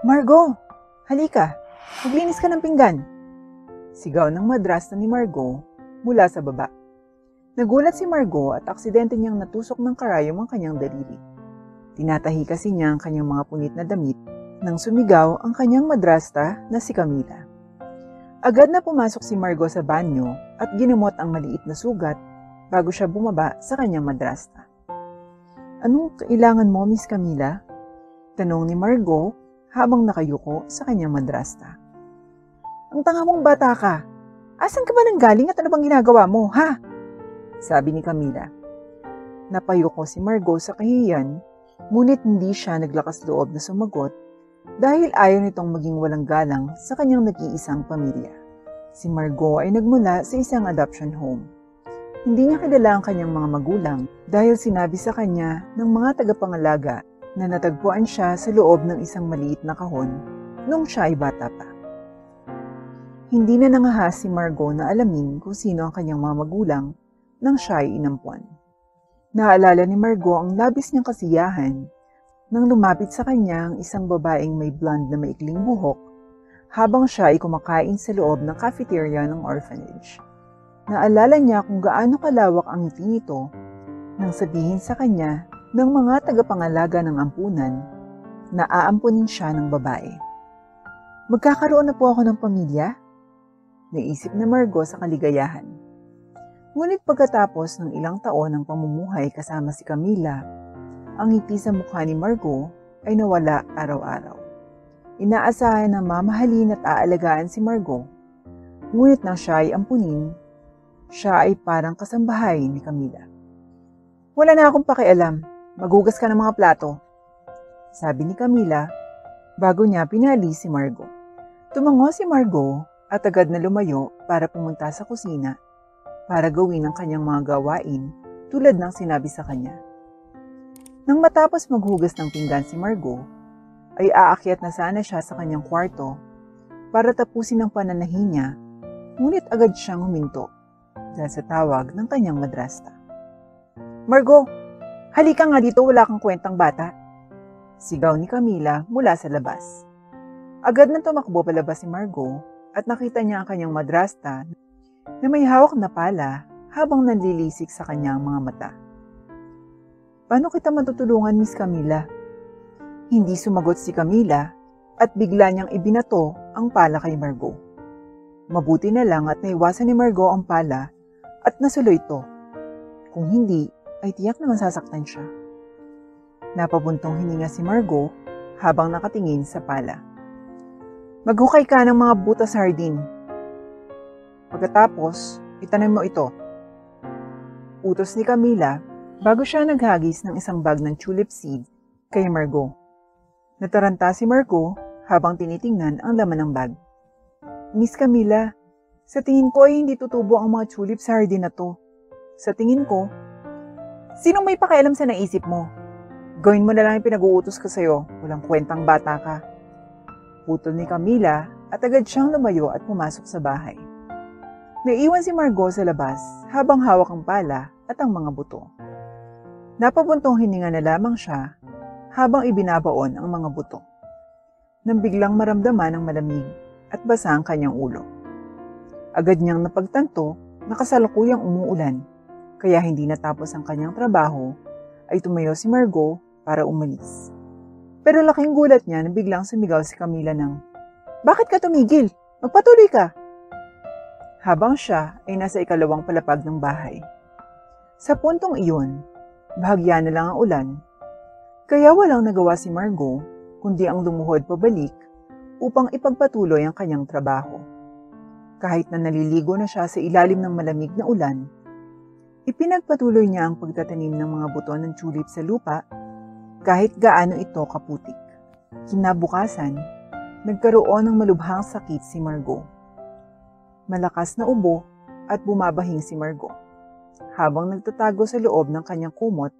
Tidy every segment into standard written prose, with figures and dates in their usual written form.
Margo, halika. Maglinis ka ng pinggan. Sigaw ng madrasta ni Margo mula sa baba. Nagulat si Margo at aksidente niyang natusok ng karayom ang kanyang daliri. Tinatahi kasi niya ang kanyang mga punit na damit nang sumigaw ang kanyang madrasta na si Camila. Agad na pumasok si Margo sa banyo at ginamot ang maliit na sugat bago siya bumaba sa kanyang madrasta. Anong kailangan mo, Miss Camila? Tanong ni Margo habang nakayuko sa kanyang madrasta. Ang tanga mong bata ka. Asan ka ba nanggaling at ano bang ginagawa mo, ha? Sabi ni Camila. Napayuko si Margo sa kahihiyan, ngunit hindi siya naglakas loob na sumagot dahil ayaw nitong maging walang galang sa kanyang nag-iisang pamilya. Si Margo ay nagmula sa isang adoption home. Hindi niya kilala ang kanyang mga magulang dahil sinabi sa kanya ng mga tagapangalaga na natagpuan siya sa loob ng isang maliit na kahon nung siya ay bata pa. Hindi na nangahas si Margo na alamin kung sino ang kanyang mga magulang nang siya ay inampuan. Naalala ni Margo ang labis niyang kasiyahan nang lumapit sa kanya ang isang babaeng may blonde na maikling buhok habang siya ay kumakain sa loob ng cafeteria ng orphanage. Naalala niya kung gaano kalawak ang ngiti nito nang sabihin sa kanya ng mga tagapangalaga ng ampunan na aampunin siya ng babae. Magkakaroon na po ako ng pamilya? Naisip na Margo sa kaligayahan. Ngunit pagkatapos ng ilang taon ng pamumuhay kasama si Camila, ang ngiti sa mukha ni Margo ay nawala araw-araw. Inaasahan na mamahalin at aalagaan si Margo, ngunit nang siya ay ampunin, siya ay parang kasambahay ni Camila. Wala na akong pakialam. Maghugas ka ng mga plato, sabi ni Camila bago niya pinali si Margo. Tumango si Margo at agad na lumayo para pumunta sa kusina para gawin ang kanyang mga gawain tulad ng sinabi sa kanya. Nang matapos maghugas ng pinggan si Margo, ay aakyat na sana siya sa kanyang kwarto para tapusin ang pananahi niya, ngunit agad siyang huminto dahil sa tawag ng kanyang madrasta. Margo! Halika nga dito, wala kang kwentang bata. Sigaw ni Camila mula sa labas. Agad na tumakbo palabas si Margo at nakita niya ang kanyang madrasta na may hawak na pala habang nanlilisik sa kanyang mga mata. Paano kita matutulungan, Miss Camila? Hindi sumagot si Camila at bigla niyang ibinato ang pala kay Margo. Mabuti na lang at naiwasan ni Margo ang pala at nasuloy ito. Kung hindi, ay tiyak na masasaktan siya. Napabuntong hininga si Margo habang nakatingin sa pala. Maghukay ka ng mga butas sardine. Pagkatapos, itanim mo ito. Utos ni Camila bago siya naghagis ng isang bag ng tulip seed kay Margo. Nataranta si Margo habang tinitingnan ang laman ng bag. Miss Camila, sa tingin ko ay hindi tutubo ang mga tulip sardine na to. Sa tingin ko, sinong may pakialam sa naisip mo? Gawin mo na lang yung pinag-uutos ko sa'yo. Walang kwentang bata ka. Putol ni Camila at agad siyang lumayo at pumasok sa bahay. Naiwan si Margo sa labas habang hawak ang pala at ang mga buto. Napabuntong hininga na lamang siya habang ibinabaon ang mga buto. Nang biglang maramdaman ang malamig at basa ang kanyang ulo. Agad niyang napagtanto na kasalukuyang umuulan. Kaya hindi natapos ang kanyang trabaho, ay tumayo si Margo para umalis. Pero laking gulat niya na biglang sumigaw si Camila ng, Bakit ka tumigil? Magpatuloy ka! Habang siya ay nasa ikalawang palapag ng bahay. Sa puntong iyon, bahagya na lang ang ulan, kaya walang nagawa si Margo kundi ang lumuhod pabalik upang ipagpatuloy ang kanyang trabaho. Kahit na naliligo na siya sa ilalim ng malamig na ulan, ipinagpatuloy niya ang pagtatanim ng mga buto ng tulip sa lupa kahit gaano ito kaputik. Kinabukasan, nagkaroon ng malubhang sakit si Margo. Malakas na ubo at bumabahing si Margo habang nagtatago sa loob ng kanyang kumot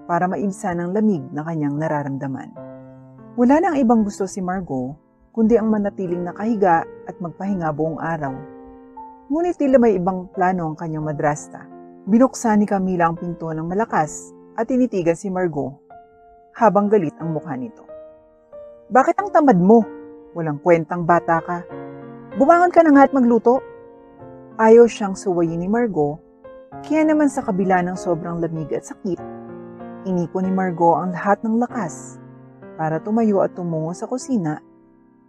para maibsan ang lamig na kanyang nararamdaman. Wala nang ibang gusto si Margo kundi ang manatiling nakahiga at magpahinga buong araw. Ngunit tila may ibang plano ang kanyang madrasta. Binuksan ni Camila ang pinto ng malakas at tinitigan si Margo habang galit ang mukha nito. Bakit ang tamad mo? Walang kwentang bata ka. Bumangon ka na nga at magluto. Ayaw siyang suwayin ni Margo, kaya naman sa kabila ng sobrang lamig at sakit, inipon ni Margo ang lahat ng lakas para tumayo at tumungo sa kusina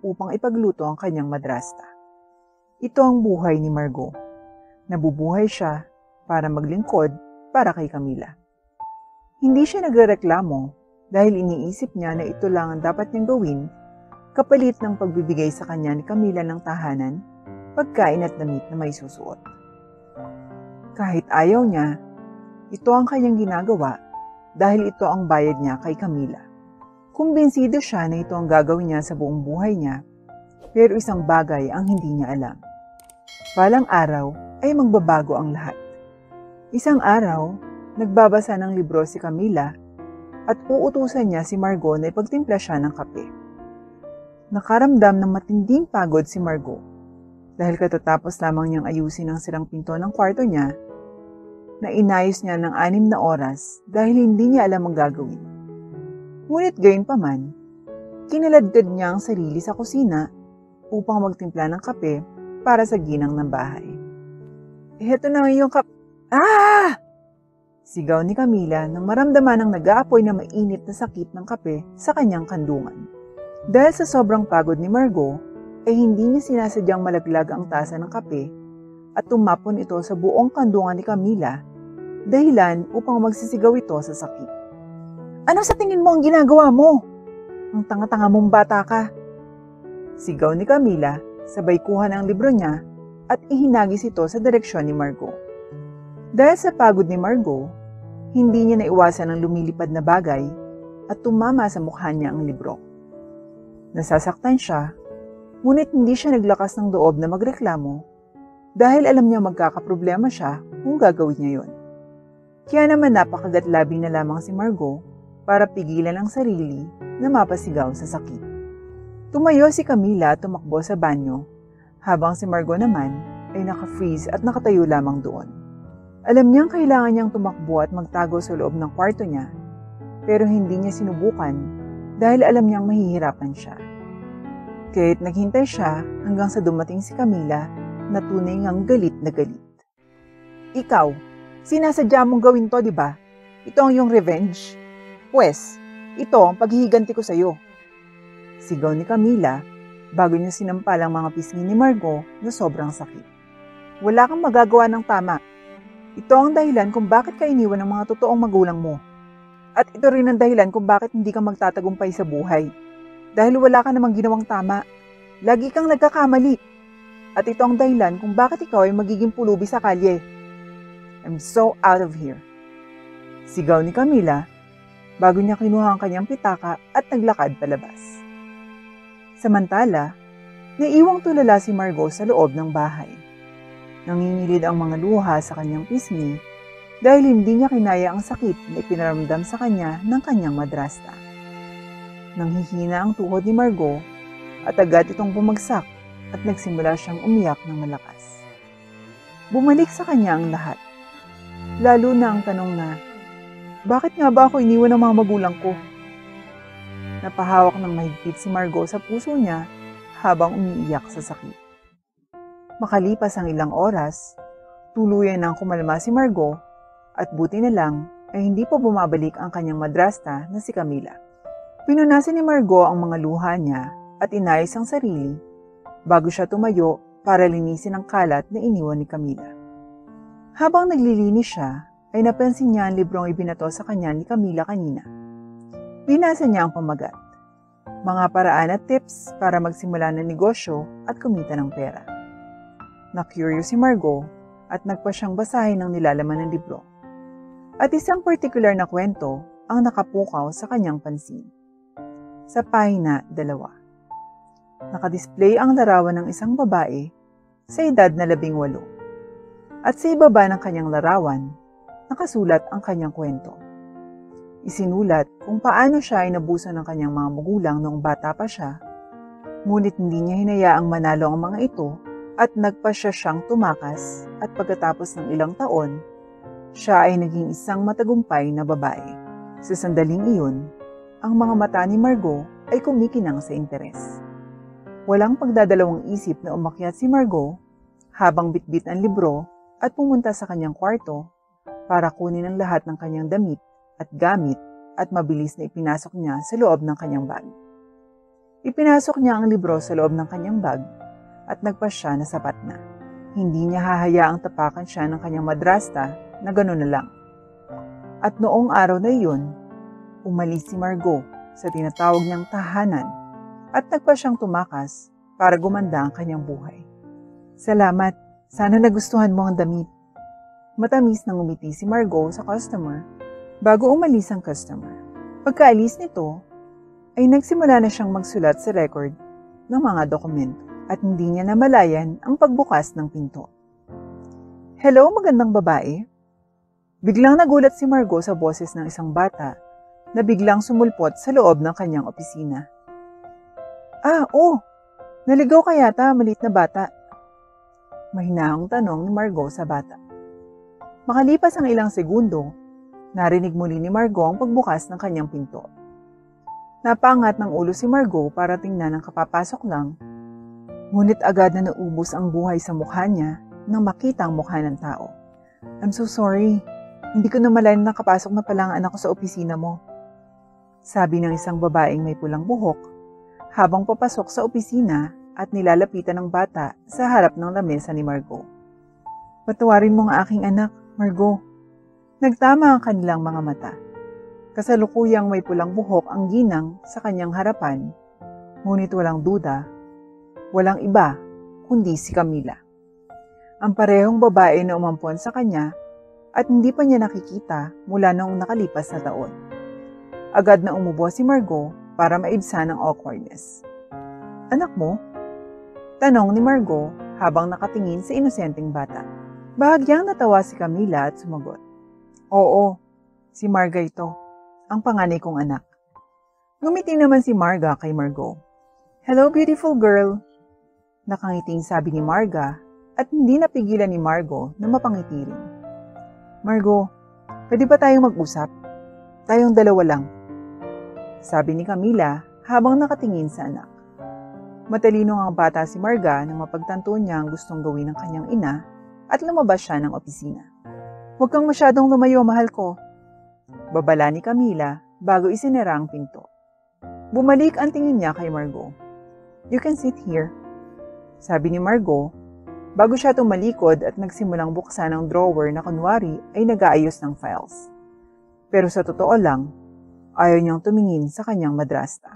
upang ipagluto ang kanyang madrasta. Ito ang buhay ni Margo. Nabubuhay siya para maglingkod para kay Camila. Hindi siya nagrereklamo dahil iniisip niya na ito lang ang dapat niyang gawin kapalit ng pagbibigay sa kanya ni Camila ng tahanan, pagkain at damit na may susuot. Kahit ayaw niya, ito ang kanyang ginagawa dahil ito ang bayad niya kay Camila. Kumbinsido siya na ito ang gagawin niya sa buong buhay niya, pero isang bagay ang hindi niya alam. Balang araw ay magbabago ang lahat. Isang araw, nagbabasa ng libro si Camila at uutusan niya si Margo na ipagtimpla siya ng kape. Nakaramdam ng matinding pagod si Margo dahil katatapos lamang niyang ayusin ang sirang pinto ng kwarto niya na inayos niya ng 6 na oras dahil hindi niya alam ang gagawin. Ngunit gayunpaman, kinaladkad niya ang sarili sa kusina upang magtimpla ng kape para sa ginang ng bahay. Heto na yung Ah! Sigaw ni Camila nang maramdaman ng nag-aapoy na mainit na sakit ng kape sa kanyang kandungan. Dahil sa sobrang pagod ni Margo, ay hindi niya sinasadyang malaglag ang tasa ng kape at tumapon ito sa buong kandungan ni Camila, dahilan upang magsisigaw ito sa sakit. Ano sa tingin mo ang ginagawa mo? Ang tanga-tanga mong bata ka. Sigaw ni Camila, sabay kuha ng libro niya at ihinagis ito sa direksyon ni Margo. Dahil sa pagod ni Margo, hindi niya naiwasan ang lumilipad na bagay at tumama sa mukha niya ang libro. Nasasaktan siya, ngunit hindi siya naglakas ng loob na magreklamo dahil alam niya magkakaproblema siya kung gagawin niya yon. Kaya naman napakagatlabi na lamang si Margo para pigilan ang sarili na mapasigaw sa sakit. Tumayo si Camila at tumakbo sa banyo, habang si Margo naman ay naka-freeze at nakatayo lamang doon. Alam niyang kailangan niyang tumakbo at magtago sa loob ng kwarto niya, pero hindi niya sinubukan dahil alam niyang mahihirapan siya. Kaya't naghintay siya hanggang sa dumating si Camila na tunay ngang galit na galit. Ikaw, sinasadya mong gawin to, di ba? Ito ang iyong revenge? Pwes, ito ang paghihiganti ko sa iyo. Sigaw ni Camila bago niya sinampal ang mga pisngi ni Margo na sobrang sakit. Wala kang magagawa ng tama. Ito ang dahilan kung bakit ka iniwan ng mga totoong magulang mo. At ito rin ang dahilan kung bakit hindi ka magtatagumpay sa buhay. Dahil wala ka namang ginawang tama. Lagi kang nagkakamali. At ito ang dahilan kung bakit ikaw ay magiging pulubi sa kalye. I'm so out of here. Sigaw ni Camila bago niya kinuha ang kanyang pitaka at naglakad palabas. Samantala, naiwang tulala si Margo sa loob ng bahay. Nangingilid ang mga luha sa kanyang pisngi dahil hindi niya kinaya ang sakit na ipinaramdam sa kanya ng kanyang madrasta. Nanghihina ang tuhod ni Margo at agad itong bumagsak at nagsimula siyang umiyak ng malakas. Bumalik sa kanya ang lahat, lalo na ang tanong na, bakit nga ba ako iniwan ng mga magulang ko? Napahawak ng mahigpit si Margo sa puso niya habang umiiyak sa sakit. Makalipas ang ilang oras, tuluyan nang kumalma si Margo at buti na lang ay hindi pa bumabalik ang kanyang madrasta na si Camila. Pinunasan ni Margo ang mga luha niya at inayos ang sarili bago siya tumayo para linisin ang kalat na iniwan ni Camila. Habang naglilinis siya, ay napansin niya ang librong ibinato sa kanya ni Camila kanina. Binasa niya ang pamagat, mga paraan at tips para magsimula ng negosyo at kumita ng pera. Na-curious si Margo at nagpa siyang basahin ang nilalaman ng libro. At isang particular na kwento ang nakapukaw sa kanyang pansin. Sa pahina 2. Nakadisplay ang larawan ng isang babae sa edad na 18. At sa ibaba ng kanyang larawan, nakasulat ang kanyang kwento. Isinulat kung paano siya ay nabuso ng kanyang mga magulang noong bata pa siya, ngunit hindi niya hinayaang manalo ang mga ito at nagpasya siyang tumakas at pagkatapos ng ilang taon, siya ay naging isang matagumpay na babae. Sa sandaling iyon, ang mga mata ni Margo ay kumikinang sa interes. Walang pagdadalawang isip na umakyat si Margot habang bitbit ang libro at pumunta sa kanyang kwarto para kunin ang lahat ng kanyang damit at gamit at mabilis na ipinasok niya sa loob ng kanyang bag. Ipinasok niya ang libro sa loob ng kanyang bag at nagpasya na sapat na. Hindi niya hahayaang tapakan siya ng kanyang madrasta na gano'n na lang. At noong araw na iyon, umalis si Margot sa tinatawag niyang tahanan at nagpasyang tumakas para gumanda ang kanyang buhay. Salamat, sana nagustuhan mo ang damit. Matamis nang umiti si Margot sa customer bago umalis ang customer. Pagkaalis nito, ay nagsimula na siyang magsulat sa record ng mga dokumento at hindi niya namalayan ang pagbukas ng pinto. Hello, magandang babae. Biglang nagulat si Margot sa boses ng isang bata na biglang sumulpot sa loob ng kanyang opisina. Naligaw ka yata, maliit na bata. Mahinahong tanong ni Margot sa bata. Makalipas ang ilang segundo, narinig muli ni Margot ang pagbukas ng kanyang pinto. Napaangat ng ulo si Margot para tingnan ang kapapasok lang, ngunit agad na naubos ang buhay sa mukha niya nang makita ang mukha ng tao. I'm so sorry, hindi ko namalayan na nakapasok na pala ang anak ko sa opisina mo. Sabi ng isang babaeng may pulang buhok habang papasok sa opisina at nilalapitan ng bata sa harap ng lamesa ni Margot. Patawarin mo ang aking anak, Margot. Nagtama ang kanilang mga mata. Kasalukuyang may pulang buhok ang ginang sa kanyang harapan, ngunit walang duda, walang iba kundi si Camila. Ang parehong babae na umampon sa kanya at hindi pa niya nakikita mula noong nakalipas na taon. Agad na umubo si Margot para maibsan ang awkwardness. Anak mo? Tanong ni Margot habang nakatingin sa inosenteng bata. Bahagyang natawa si Camila at sumagot. Oo, si Marga ito, ang panganay kong anak. Ngumiti naman si Marga kay Margot. Hello, beautiful girl. Nakangiting sabi ni Marga at hindi napigilan ni Margot na mapangiti rin. Margot, pwede ba tayong mag-usap? Tayong dalawa lang. Sabi ni Camila habang nakatingin sa anak. Matalino ang bata si Marga nang mapagtanto niya ang gustong gawin ng kanyang ina at lumabas siya ng opisina. Huwag kang masyadong lumayo, mahal ko. Babala ni Camila bago isinara ang pinto. Bumalik ang tingin niya kay Margot. You can sit here. Sabi ni Margot bago siya tumalikod at nagsimulang buksan ang drawer na kunwari ay nag-aayos ng files. Pero sa totoo lang, ayaw niyang tumingin sa kanyang madrasta.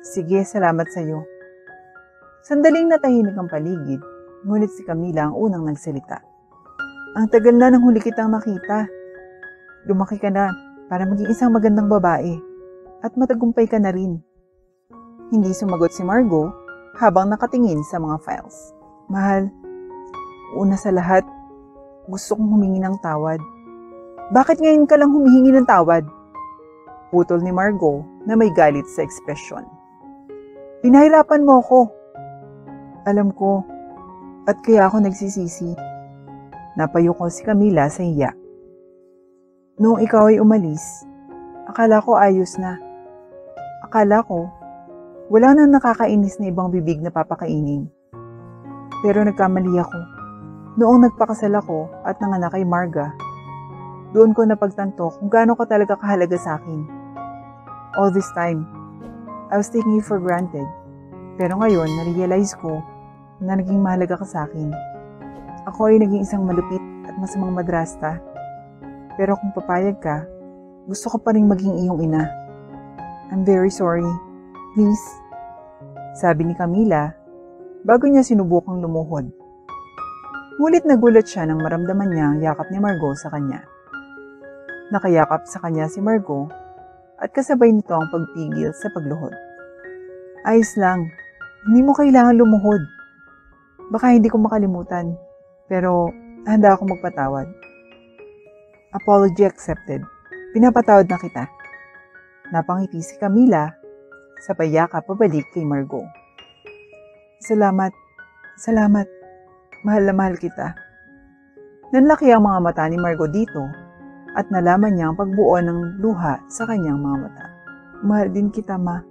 Sige, salamat sa iyo. Sandaling natahimik ang paligid, ngunit si Camila ang unang nagsalita. Ang tagal na nang huli kitang nakita. Lumaki ka na para maging isang magandang babae at matagumpay ka na rin. Hindi sumagot si Margot habang nakatingin sa mga files. Mahal, una sa lahat, gusto kong humingi ng tawad. Bakit ngayon ka lang humihingi ng tawad? Putol ni Margot na may galit sa ekspresyon. Pinahirapan mo ako. Alam ko, at kaya ako nagsisisi. Napayuko si Camila sa hiya. Noong ikaw ay umalis, akala ko ayos na. Akala ko, wala nang nakakainis na ibang bibig na papakainin. Pero nagkamali ako. Noong nagpakasal ako at nanganak kay Marga, doon ko napagtanto kung gaano ka talaga kahalaga sa akin. All this time, I was taking you for granted. Pero ngayon, na-realize ko na naging mahalaga ka sa akin. Ako ay naging isang malupit at masamang madrasta. Pero kung papayag ka, gusto ko pa rin maging iyong ina. I'm very sorry. Please. Sabi ni Camila bago niya sinubukang lumuhod. Ngunit nagulat siya nang maramdaman niya ang yakap ni Margot sa kanya. Nakayakap sa kanya si Margot at kasabay nito ang pagpigil sa pagluhod. Ayos lang, hindi mo kailangan lumuhod. Baka hindi ko makalimutan, pero handa akong magpatawad. Apology accepted. Pinapatawad na kita. Napangiti si Camila sa payakap pabalik kay Margot. Salamat. Salamat. Mahal na mahal kita. Nanlaki ang mga mata ni Margot dito at nalaman niya ang pagbuo ng luha sa kanyang mga mata. Mahal din kita, ma.